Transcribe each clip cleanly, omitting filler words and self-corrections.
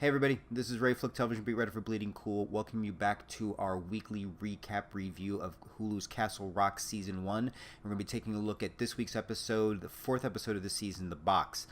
Hey everybody, this is Ray Flick, television beat writer for Bleeding Cool. Welcome you back to our weekly recap review of Hulu's Castle Rock Season 1. We're going to be taking a look at this week's episode, the fourth episode of the season, The Box.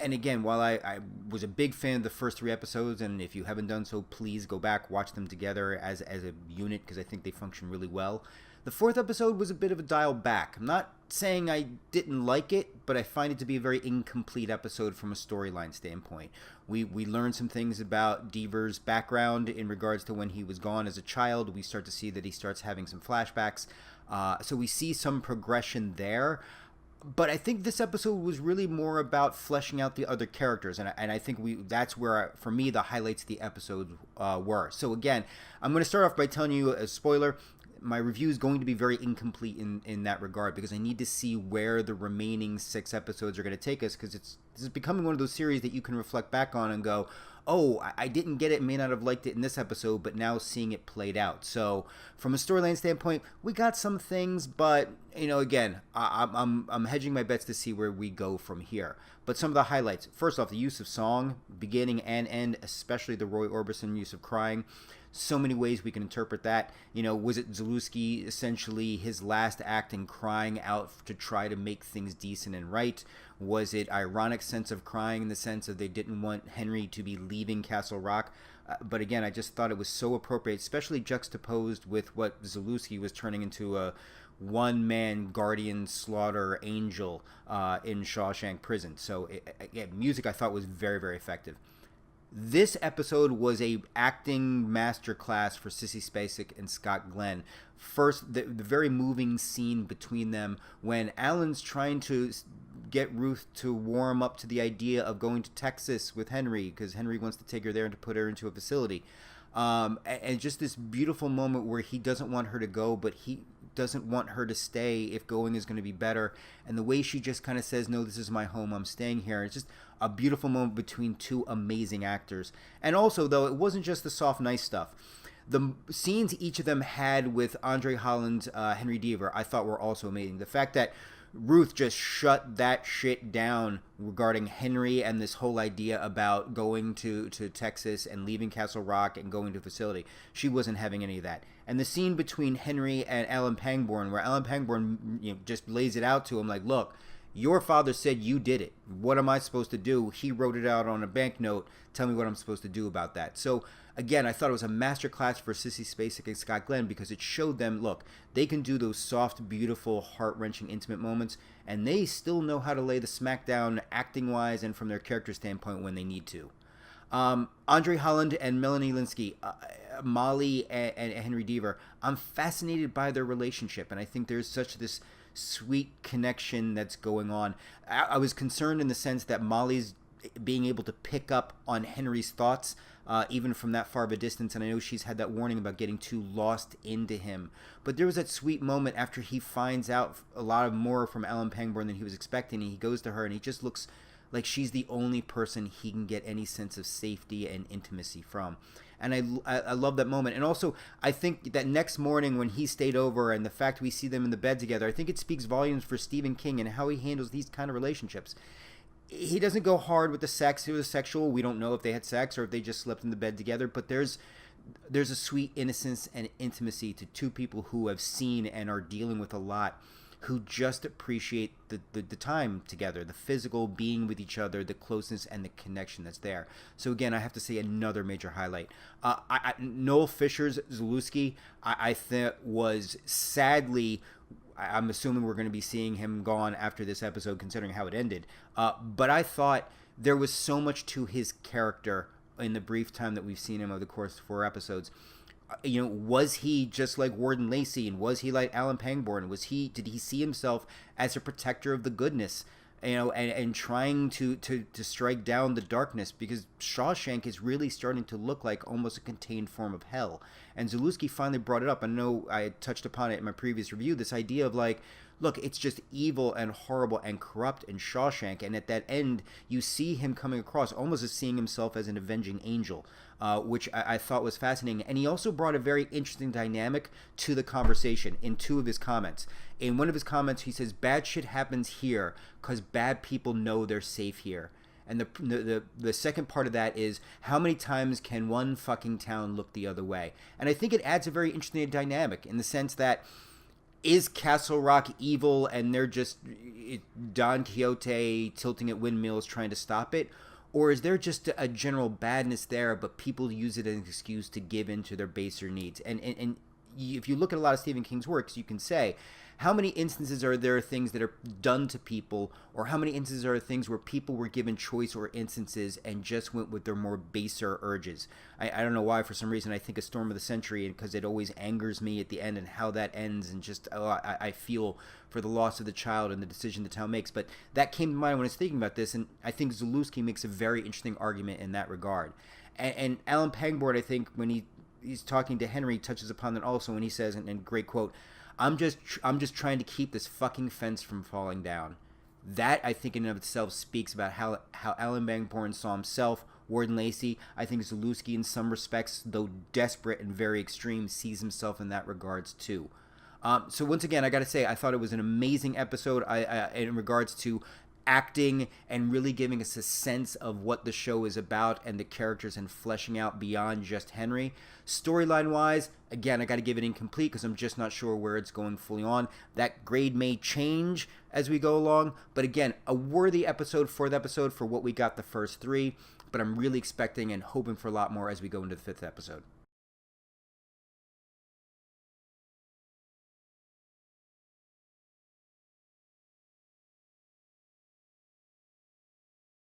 And again, while I was a big fan of the first three episodes, and if you haven't done so, please go back, watch them together as a unit, because I think they function really well. The fourth episode was a bit of a dial back. I'm not saying I didn't like it, but I find it to be a very incomplete episode from a storyline standpoint. We learned some things about Deaver's background in regards to when he was gone as a child. We start to see that he starts having some flashbacks. So we see some progression there. But I think this episode was really more about fleshing out the other characters, and I think that's where, for me, the highlights of the episode were. So again, I'm going to start off by telling you a spoiler. My review is going to be very incomplete in that regard, because I need to see where the remaining 6 episodes are going to take us, because this is becoming one of those series that you can reflect back on and go, oh, I didn't get it, may not have liked it in this episode, but now seeing it played out. So from a storyline standpoint, we got some things, but again, I'm hedging my bets to see where we go from here. But some of the highlights: first off, the use of song, beginning and end, especially the Roy Orbison use of crying. So many ways we can interpret that. Was it Zalewski essentially his last act in crying out to try to make things decent and right? Was it ironic sense of crying in the sense of they didn't want Henry to be leaving Castle Rock? But again, I just thought it was so appropriate, especially juxtaposed with what Zalewski was turning into a one-man guardian slaughter angel in Shawshank prison. So music I thought was very, very effective. This episode was a acting masterclass for Sissy Spacek and Scott Glenn. First, the very moving scene between them when Alan's trying to get Ruth to warm up to the idea of going to Texas with Henry, because Henry wants to take her there and to put her into a facility. And just this beautiful moment where he doesn't want her to go, but he doesn't want her to stay if going is going to be better. And the way she just kind of says, no, this is my home, I'm staying here. It's just a beautiful moment between two amazing actors. And also, though, it wasn't just the soft, nice stuff. The scenes each of them had with Andre Holland, Henry Deaver, I thought were also amazing. The fact that Ruth just shut that shit down regarding Henry and this whole idea about going to Texas and leaving Castle Rock and going to a facility. She wasn't having any of that. And the scene between Henry and Alan Pangborn, where Alan Pangborn just lays it out to him like, look, your father said you did it. What am I supposed to do? He wrote it out on a banknote. Tell me what I'm supposed to do about that. So again, I thought it was a masterclass for Sissy Spacek and Scott Glenn, because it showed them, look, they can do those soft, beautiful, heart-wrenching, intimate moments, and they still know how to lay the smack down acting-wise and from their character standpoint when they need to. Andre Holland and Melanie Lynskey, Molly and Henry Deaver, I'm fascinated by their relationship, and I think there's such this sweet connection that's going on. I was concerned in the sense that Molly's being able to pick up on Henry's thoughts even from that far of a distance, and I know she's had that warning about getting too lost into him. But there was that sweet moment after he finds out a lot more from Alan Pangborn than he was expecting, and he goes to her and he just looks like she's the only person he can get any sense of safety and intimacy from. And I love that moment. And also, I think that next morning when he stayed over and the fact we see them in the bed together, I think it speaks volumes for Stephen King and how he handles these kind of relationships. He doesn't go hard with the sex. It was sexual. We don't know if they had sex or if they just slept in the bed together. But there's a sweet innocence and intimacy to two people who have seen and are dealing with a lot, who just appreciate the time together, the physical being with each other, the closeness and the connection that's there. So again, I have to say another major highlight. Noel Fisher's Zalewski, I think was sadly, I'm assuming we're going to be seeing him gone after this episode, considering how it ended. But I thought there was so much to his character in the brief time that we've seen him over the course of 4 episodes. Was he just like Warden Lacey, and was he like Alan Pangborn? Did he see himself as a protector of the goodness, and trying to strike down the darkness? Because Shawshank is really starting to look like almost a contained form of hell. And Zalewski finally brought it up. I know I had touched upon it in my previous review, this idea of like, look, it's just evil and horrible and corrupt in Shawshank. And at that end, you see him coming across almost as seeing himself as an avenging angel, which I thought was fascinating. And he also brought a very interesting dynamic to the conversation in 2 of his comments. In one of his comments, he says, bad shit happens here because bad people know they're safe here. And the second part of that is, how many times can one fucking town look the other way? And I think it adds a very interesting dynamic in the sense that, is Castle Rock evil and they're just Don Quixote tilting at windmills trying to stop it? Or is there just a general badness there, but people use it as an excuse to give in to their baser needs? And if you look at a lot of Stephen King's works, you can say, how many instances are there things that are done to people, or how many instances are things where people were given choice or instances and just went with their more baser urges? I don't know why, for some reason, I think of Storm of the Century, because it always angers me at the end and how that ends, and just I feel for the loss of the child and the decision the town makes. But that came to mind when I was thinking about this, and I think Zalewski makes a very interesting argument in that regard. And Alan Pangborn, I think, when he's talking to Henry, touches upon that also when he says, and great quote, I'm just trying to keep this fucking fence from falling down. That, I think, in and of itself speaks about how Alan Pangborn saw himself. Warden Lacey, I think Zalewski, in some respects, though desperate and very extreme, sees himself in that regards too. So once again, I got to say, I thought it was an amazing episode. In regards to acting and really giving us a sense of what the show is about and the characters and fleshing out beyond just Henry. Storyline wise, again, I got to give it incomplete because I'm just not sure where it's going fully on. That grade may change as we go along, but again, a worthy episode, fourth episode for what we got the first three, but I'm really expecting and hoping for a lot more as we go into the fifth episode.